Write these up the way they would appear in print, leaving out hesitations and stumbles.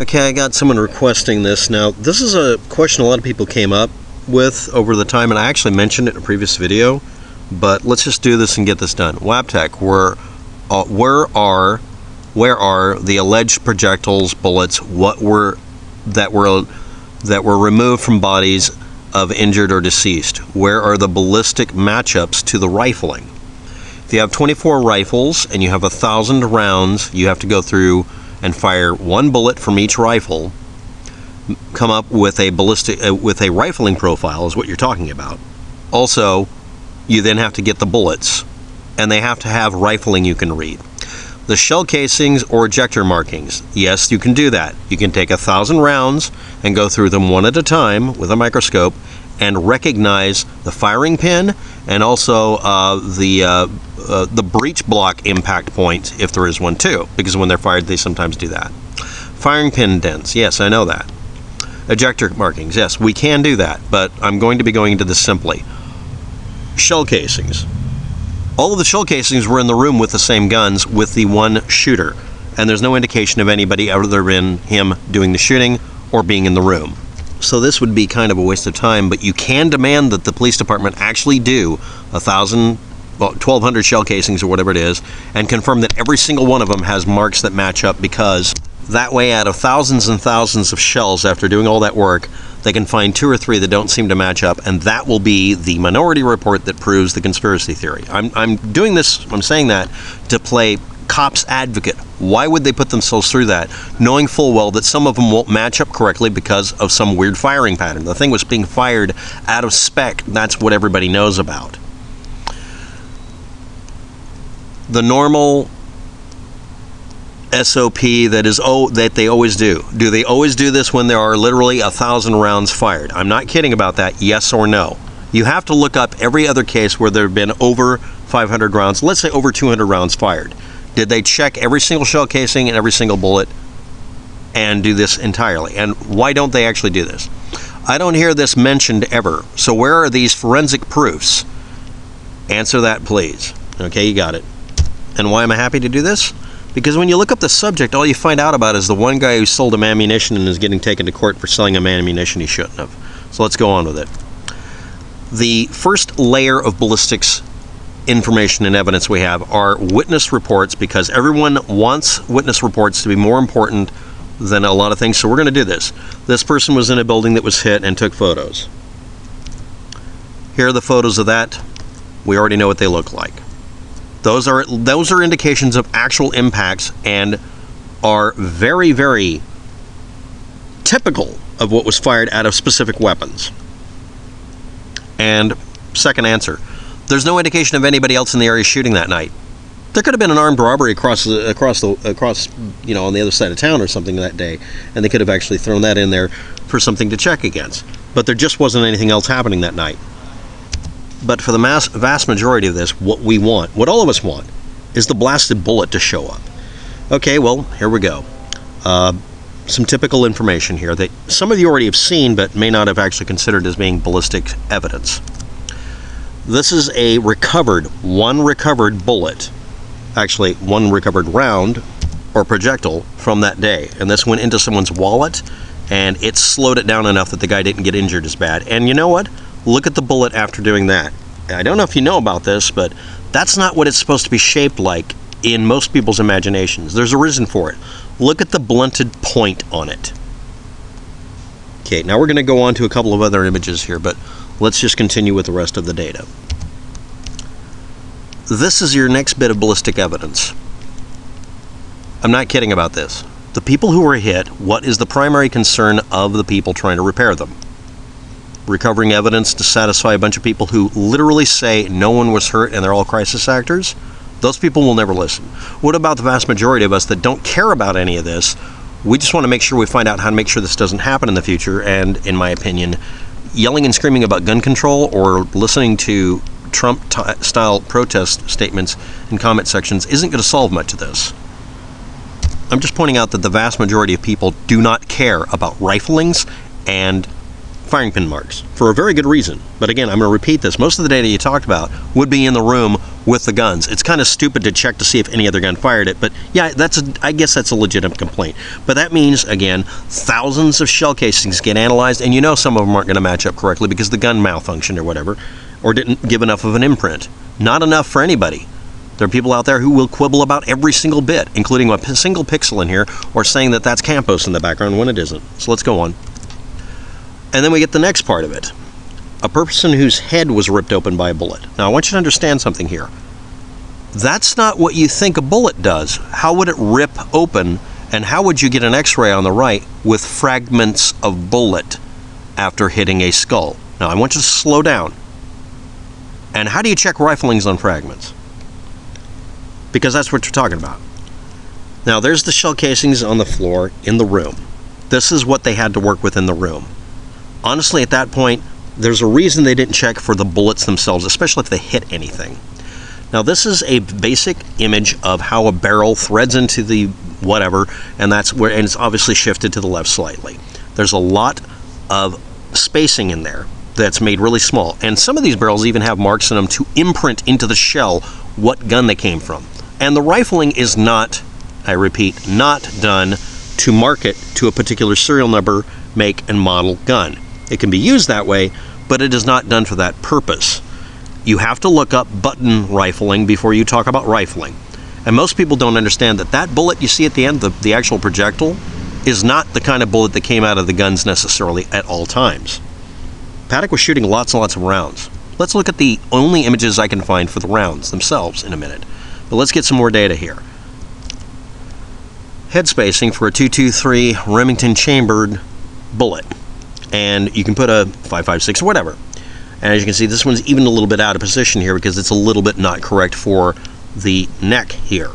Okay, I got someone requesting this. Now, this is a question a lot of people came up with over the time, and I actually mentioned it in a previous video, but let's just do this and get this done. Waptek, where are the alleged projectiles, bullets, that were removed from bodies of injured or deceased? Where are the ballistic matchups to the rifling? If you have 24 rifles and you have 1,000 rounds, you have to go through and fire one bullet from each rifle, come up with a rifling profile is what you're talking about. Also, you then have to get the bullets, and they have to have rifling you can read. The shell casings or ejector markings, yes, you can do that. You can take 1,000 rounds and go through them one at a time with a microscope and recognize the firing pin and also the breech block impact point, if there is one too, because when they're fired they sometimes do that. Firing pin dents, yes, I know that. Ejector markings, yes, we can do that, but I'm going to be going into this simply. Shell casings. All of the shell casings were in the room with the same guns with the one shooter, and there's no indication of anybody other than him doing the shooting or being in the room. So this would be kind of a waste of time, but you can demand that the police department actually do 1,200 shell casings or whatever it is, and confirm that every single one of them has marks that match up, because that way out of thousands and thousands of shells, after doing all that work, they can find 2 or 3 that don't seem to match up, and that will be the minority report that proves the conspiracy theory. I'm doing this, I'm saying that to play cop's advocate. Why would they put themselves through that, knowing full well that some of them won't match up correctly because of some weird firing pattern? The thing was being fired out of spec. That's what everybody knows about. The normal SOP that they always do. Do they always do this when there are literally 1,000 rounds fired? I'm not kidding about that, yes or no. You have to look up every other case where there have been over 500 rounds, let's say over 200 rounds fired. Did they check every single shell casing and every single bullet and do this entirely? And why don't they actually do this? I don't hear this mentioned ever. So where are these forensic proofs? Answer that, please. Okay, you got it. And why am I happy to do this? Because when you look up the subject, all you find out about is the one guy who sold him ammunition and is getting taken to court for selling him ammunition he shouldn't have. So let's go on with it. The first layer of ballistics information and evidence we have are witness reports, because everyone wants witness reports to be more important than a lot of things. So we're going to do this. This person was in a building that was hit and took photos. Here are the photos of that. We already know what they look like. Those are indications of actual impacts and are very, very typical of what was fired out of specific weapons. And second answer, there's no indication of anybody else in the area shooting that night. There could have been an armed robbery across on the other side of town or something that day, and they could have actually thrown that in there for something to check against. But there just wasn't anything else happening that night. But for the vast majority of this, what we want, what all of us want, is the blasted bullet to show up. Okay, well, here we go. Some typical information here that some of you already have seen but may not have actually considered as being ballistic evidence. This is a one recovered bullet, actually one recovered round or projectile from that day. And this went into someone's wallet, and it slowed it down enough that the guy didn't get injured as bad. And you know what? Look at the bullet after doing that. I don't know if you know about this, but that's not what it's supposed to be shaped like in most people's imaginations. There's a reason for it. Look at the blunted point on it. Okay, now we're going to go on to a couple of other images here, but let's just continue with the rest of the data. This is your next bit of ballistic evidence. I'm not kidding about this. The people who were hit, what is the primary concern of the people trying to repair them? Recovering evidence to satisfy a bunch of people who literally say no one was hurt and they're all crisis actors? Those people will never listen. What about the vast majority of us that don't care about any of this? We just want to make sure we find out how to make sure this doesn't happen in the future, and in my opinion, yelling and screaming about gun control or listening to Trump-style protest statements in comment sections isn't going to solve much of this. I'm just pointing out that the vast majority of people do not care about riflings and firing pin marks for a very good reason. But again, I'm going to repeat this. Most of the data you talked about would be in the room with the guns. It's kind of stupid to check to see if any other gun fired it, but yeah, I guess that's a legitimate complaint. But that means, again, thousands of shell casings get analyzed, and you know some of them aren't going to match up correctly because the gun malfunctioned or whatever, or didn't give enough of an imprint. Not enough for anybody. There are people out there who will quibble about every single bit, including a single pixel in here, or saying that that's Campos in the background when it isn't. So let's go on. And then we get the next part of it. A person whose head was ripped open by a bullet. Now, I want you to understand something here. That's not what you think a bullet does. How would it rip open, and how would you get an x-ray on the right with fragments of bullet after hitting a skull? Now, I want you to slow down. And how do you check riflings on fragments? Because that's what you're talking about. Now, there's the shell casings on the floor in the room. This is what they had to work with in the room. Honestly, at that point, there's a reason they didn't check for the bullets themselves, especially if they hit anything. Now, this is a basic image of how a barrel threads into the whatever, and that's where, and it's obviously shifted to the left slightly. There's a lot of spacing in there that's made really small, and some of these barrels even have marks in them to imprint into the shell what gun they came from. And the rifling is not, I repeat, not done to mark it to a particular serial number, make, and model gun. It can be used that way, but it is not done for that purpose. You have to look up button rifling before you talk about rifling. And most people don't understand that that bullet you see at the end, the actual projectile, is not the kind of bullet that came out of the guns necessarily at all times. Paddock was shooting lots and lots of rounds. Let's look at the only images I can find for the rounds themselves in a minute. But let's get some more data here. Head spacing for a .223 Remington chambered bullet. And you can put a .556 or whatever. And as you can see, this one's even a little bit out of position here because it's a little bit not correct for the neck here.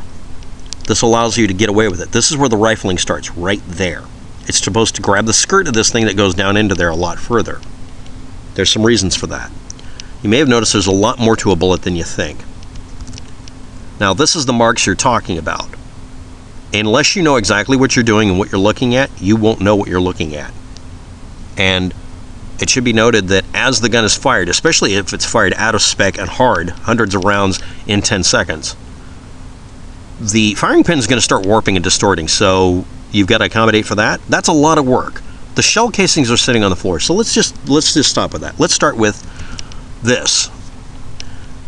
This allows you to get away with it. This is where the rifling starts, right there. It's supposed to grab the skirt of this thing that goes down into there a lot further. There's some reasons for that. You may have noticed there's a lot more to a bullet than you think. Now, this is the marks you're talking about. Unless you know exactly what you're doing and what you're looking at, you won't know what you're looking at. And it should be noted that as the gun is fired, especially if it's fired out of spec and hard, hundreds of rounds in 10 seconds, the firing pin is going to start warping and distorting, so you've got to accommodate for that. That's a lot of work. The shell casings are sitting on the floor, so let's just stop with that. Let's start with this.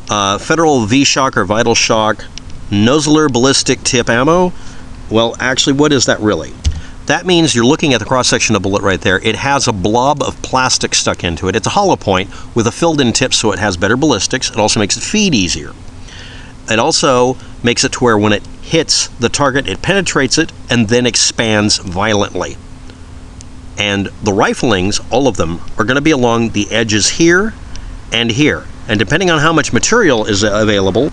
Federal V-Shock or Vital Shock noseler ballistic tip ammo. Well, actually, what is that really? That means you're looking at the cross-section of the bullet right there. It has a blob of plastic stuck into it. It's a hollow point with a filled-in tip, so it has better ballistics. It also makes it feed easier. It also makes it to where when it hits the target, it penetrates it and then expands violently. And the riflings, all of them, are going to be along the edges here and here. And depending on how much material is available,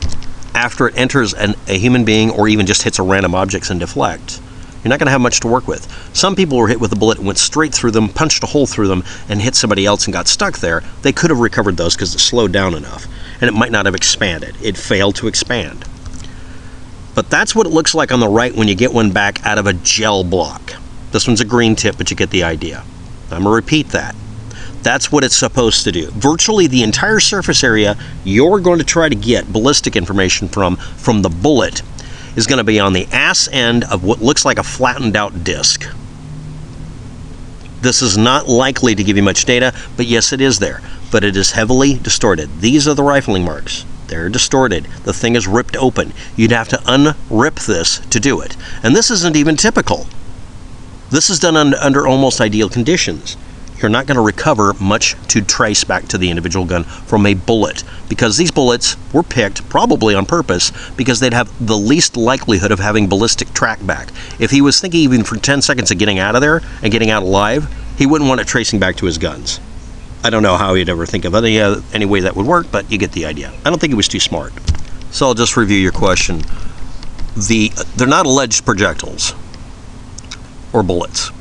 after it enters a human being or even just hits a random objects and deflects, you're not going to have much to work with. Some people were hit with a bullet and went straight through them, punched a hole through them, and hit somebody else and got stuck there. They could have recovered those because it slowed down enough. And it might not have expanded. It failed to expand. But that's what it looks like on the right when you get one back out of a gel block. This one's a green tip, but you get the idea. I'm going to repeat that. That's what it's supposed to do. Virtually the entire surface area you're going to try to get ballistic information from the bullet is going to be on the ass end of what looks like a flattened out disc. This is not likely to give you much data, but yes, it is there. But it is heavily distorted. These are the rifling marks. They're distorted. The thing is ripped open. You'd have to unrip this to do it. And this isn't even typical. This is done under almost ideal conditions. You're not going to recover much to trace back to the individual gun from a bullet, because these bullets were picked probably on purpose because they'd have the least likelihood of having ballistic track back. If he was thinking even for 10 seconds of getting out of there and getting out alive, he wouldn't want it tracing back to his guns. I don't know how he'd ever think of any way that would work, but you get the idea. I don't think he was too smart. So I'll just review your question. They're not alleged projectiles or bullets.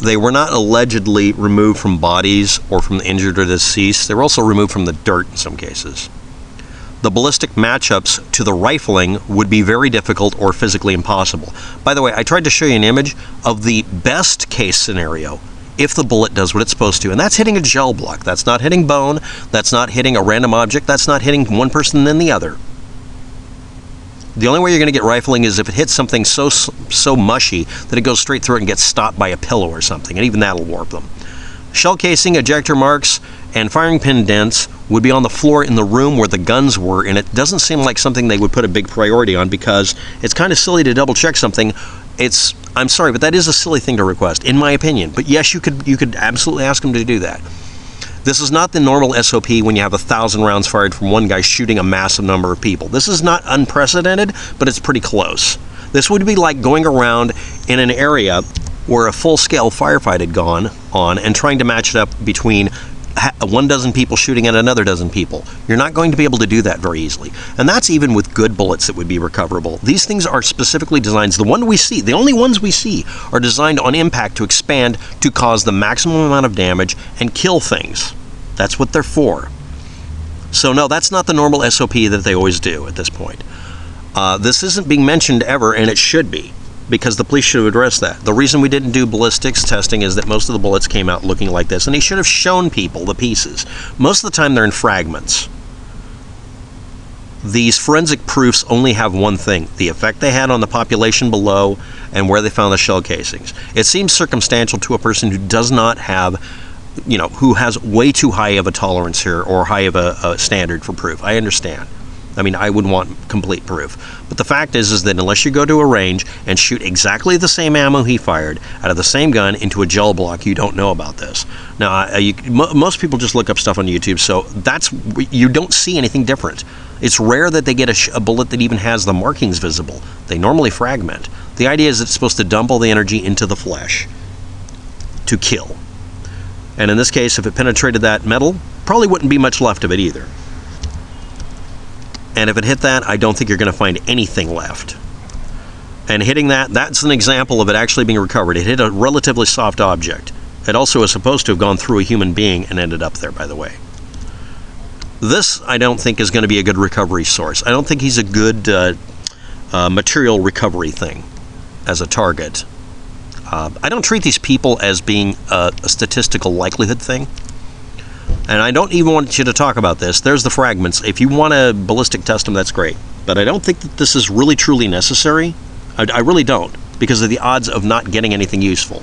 They were not allegedly removed from bodies or from the injured or deceased. They were also removed from the dirt in some cases. The ballistic matchups to the rifling would be very difficult or physically impossible. By the way, I tried to show you an image of the best case scenario if the bullet does what it's supposed to. And that's hitting a gel block. That's not hitting bone. That's not hitting a random object. That's not hitting one person then the other. The only way you're going to get rifling is if it hits something so mushy that it goes straight through it and gets stopped by a pillow or something, and even that'll warp them. Shell casing, ejector marks, and firing pin dents would be on the floor in the room where the guns were, and it doesn't seem like something they would put a big priority on, because it's kind of silly to double check something. I'm sorry, but that is a silly thing to request, in my opinion. But yes, you could absolutely ask them to do that. This is not the normal SOP when you have 1,000 rounds fired from one guy shooting a massive number of people. This is not unprecedented, but it's pretty close. This would be like going around in an area where a full-scale firefight had gone on and trying to match it up between 1 people shooting at another dozen people. You're not going to be able to do that very easily. And that's even with good bullets that would be recoverable. These things are specifically designed, the only ones we see are designed on impact to expand to cause the maximum amount of damage and kill things. That's what they're for. So no, that's not the normal SOP that they always do at this point. This isn't being mentioned ever, and it should be, because the police should have addressed that. The reason we didn't do ballistics testing is that most of the bullets came out looking like this, and he should have shown people the pieces. Most of the time they're in fragments. These forensic proofs only have one thing: the effect they had on the population below and where they found the shell casings. It seems circumstantial to a person who does not have, who has way too high of a tolerance here, or high of a standard for proof. I understand. I mean, I would want complete proof. But the fact is that unless you go to a range and shoot exactly the same ammo he fired out of the same gun into a gel block, you don't know about this. Now, most people just look up stuff on YouTube, so you don't see anything different. It's rare that they get a bullet that even has the markings visible. They normally fragment. The idea is it's supposed to dump all the energy into the flesh to kill. And in this case, if it penetrated that metal, probably wouldn't be much left of it either. And if it hit that, I don't think you're going to find anything left. And hitting that's an example of it actually being recovered. It hit a relatively soft object. It also is supposed to have gone through a human being and ended up there, by the way. This, I don't think, is going to be a good recovery source. I don't think he's a good material recovery thing as a target. I don't treat these people as being a statistical likelihood thing. And I don't even want you to talk about this. There's the fragments. If you want to ballistic test them, that's great. But I don't think that this is really truly necessary. I really don't, because of the odds of not getting anything useful.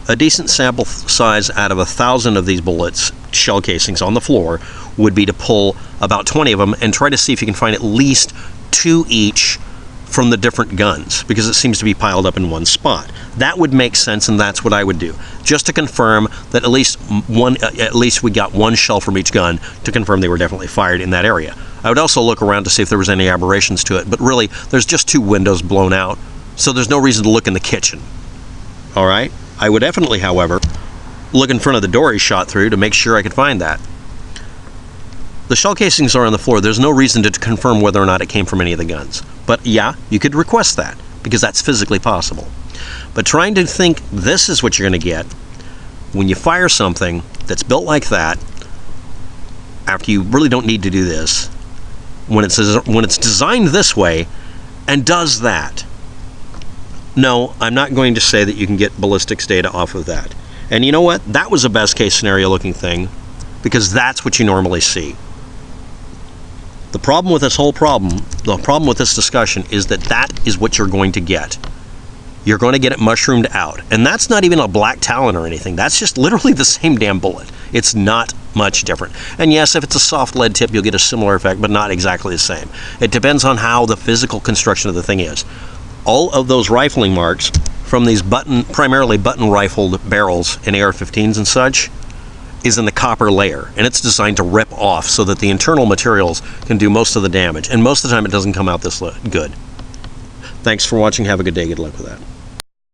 A decent sample size out of 1,000 of these bullets, shell casings on the floor, would be to pull about 20 of them and try to see if you can find at least 2 each from the different guns, because it seems to be piled up in one spot. That would make sense, and that's what I would do, just to confirm that at least we got 1 shell from each gun to confirm they were definitely fired in that area. I would also look around to see if there was any aberrations to it, but really, there's just 2 windows blown out, so there's no reason to look in the kitchen. All right? I would definitely, however, look in front of the door he shot through to make sure I could find that. The shell casings are on the floor. There's no reason to confirm whether or not it came from any of the guns. But yeah, you could request that, because that's physically possible. But trying to think this is what you're going to get when you fire something that's built like that, after you really don't need to do this, when it's designed this way and does that. No, I'm not going to say that you can get ballistics data off of that. And you know what? That was a best case scenario looking thing, because that's what you normally see. The problem with this the problem with this discussion is that is what you're going to get. You're going to get it mushroomed out. And that's not even a black talon or anything. That's just literally the same damn bullet. It's not much different. And yes, if it's a soft lead tip, you'll get a similar effect, but not exactly the same. It depends on how the physical construction of the thing is. All of those rifling marks from these primarily button rifled barrels in AR-15s and such is in the copper layer, and it's designed to rip off so that the internal materials can do most of the damage, and most of the time it doesn't come out this good. Thanks for watching. Have a good day. Good luck with that.